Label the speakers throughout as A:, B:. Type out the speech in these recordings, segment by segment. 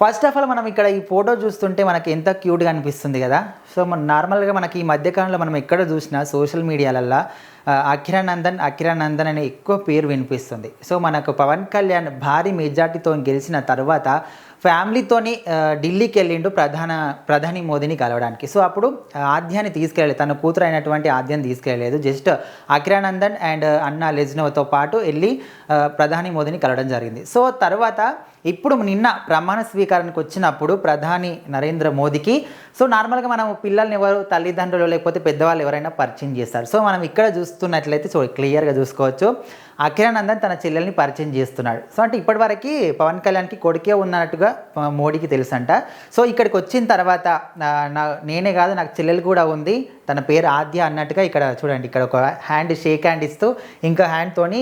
A: First of all మనం ఇక్కడ ఈ ఫోటో చూస్తుంటే మనకి ఎంత క్యూట్గా అనిపిస్తుంది కదా. సో మన నార్మల్గా మనకి ఈ మధ్యకాలంలో మనం ఎక్కడ చూసినా సోషల్ మీడియాలల్లో అకిరా నందన్ అనే ఎక్కువ పేరు వినిపిస్తుంది. సో మనకు పవన్ కళ్యాణ్ భారీ మెజార్టీతో గెలిచిన తర్వాత ఫ్యామిలీతోని ఢిల్లీకి వెళ్ళిండు ప్రధాని మోదీని కలవడానికి. సో అప్పుడు ఆద్యాన్ని తీసుకెళ్ళలేదు, తన కూతురు అయినటువంటి ఆద్యాన్ని తీసుకెళ్ళలేదు. జస్ట్ అకిరా నందన్ అండ్ అన్నా లెజ్నోతో పాటు వెళ్ళి ప్రధాని మోదీని కలవడం జరిగింది. సో తర్వాత ఇప్పుడు నిన్న ప్రమాణ స్వీకారానికి వచ్చినప్పుడు ప్రధాని నరేంద్ర మోదీకి సో నార్మల్గా మనం పిల్లల్ని ఎవరు తల్లిదండ్రులు లేకపోతే పెద్దవాళ్ళు ఎవరైనా పరిచయం చేస్తారు. సో మనం ఇక్కడ చూస్తున్నట్లయితే క్లియర్గా చూసుకోవచ్చు, అకిరా నందన్ తన చెల్లెల్ని పరిచయం చేస్తున్నాడు. సో అంటే ఇప్పటివరకు పవన్ కళ్యాణ్కి కొడుకే ఉన్నట్టుగా మోడీకి తెలుసంట. సో ఇక్కడికి వచ్చిన తర్వాత నేనే కాదు నాకు చెల్లెలు కూడా ఉంది, తన పేరు ఆద్య అన్నట్టుగా ఇక్కడ చూడండి, ఇక్కడ ఒక హ్యాండ్ షేక్ హ్యాండ్ ఇస్తూ ఇంకా హ్యాండ్తోని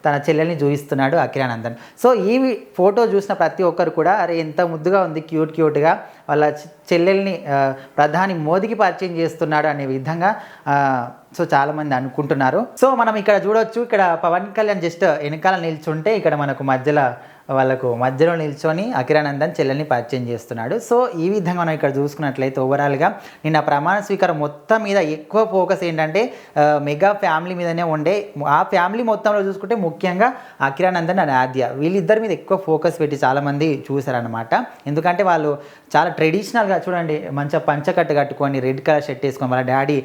A: తన చెల్లెల్ని చూపిస్తున్నాడు అకిరా నందన్. సో ఈ ఫోటో చూసిన ప్రతి ఒక్కరు కూడా అరే ఎంత ముద్దుగా ఉంది, క్యూట్గా వాళ్ళ చెల్లెల్ని ప్రధాని మోదీకి పరిచయం చేస్తున్నాడు అనే విధంగా సో చాలామంది అనుకుంటున్నారు. సో మనం ఇక్కడ చూడొచ్చు, ఇక్కడ పవన్ కళ్యాణ్ జస్ట్ వెనకాల నిల్చుంటే ఇక్కడ మనకు మధ్యలో నిల్చొని అకిరా నందన్ చెల్లెల్ని పరిచయం చేస్తున్నాడు. సో ఈ విధంగా మనం ఇక్కడ చూసుకున్నట్లయితే ఓవరాల్గా నిన్న ప్రమాణ స్వీకారం మొత్తం మీద ఎక్కువ ఫోకస్ ఏంటంటే మెగా ఫ్యామిలీ మీదనే ఉండే. ఆ ఫ్యామిలీ మొత్తంలో చూసుకుంటే ముఖ్యంగా అకిరా నందన్ అండ్ ఆద్య వీళ్ళిద్దరి మీద ఎక్కువ ఫోకస్ పెట్టి చాలామంది చూశారనమాట. ఎందుకంటే వాళ్ళు చాలా ట్రెడిషనల్గా చూడండి, మంచిగా పంచకట్టు కట్టుకొని రెడ్ కలర్ షర్ట్ వేసుకొని వాళ్ళ డాడీ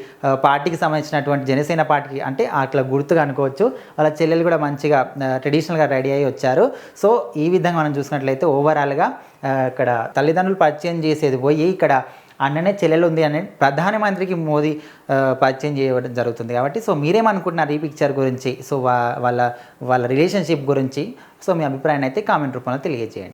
A: పార్టీకి సంబంధించినటువంటి జనసేన పార్టీకి అంటే అట్లా గుర్తుగా అనుకోవచ్చు. వాళ్ళ చెల్లెలు కూడా మంచిగా ట్రెడిషనల్గా రెడీ అయ్యి వచ్చారు. సో ఈ విధంగా మనం చూసినట్లయితే ఓవరాల్గా ఇక్కడ తల్లిదండ్రులు పరిచయం చేసేది పోయి ఇక్కడ అన్ననే చెల్లెలు ఉంది అని ప్రధానమంత్రికి మోదీ పరిచయం చేయడం జరుగుతుంది. కాబట్టి సో మీరేమనుకుంటున్నారు ఈ పిక్చర్ గురించి, సో వాళ్ళ రిలేషన్షిప్ గురించి, సో మీ అభిప్రాయాన్ని అయితే కామెంట్ రూపంలో తెలియజేయండి.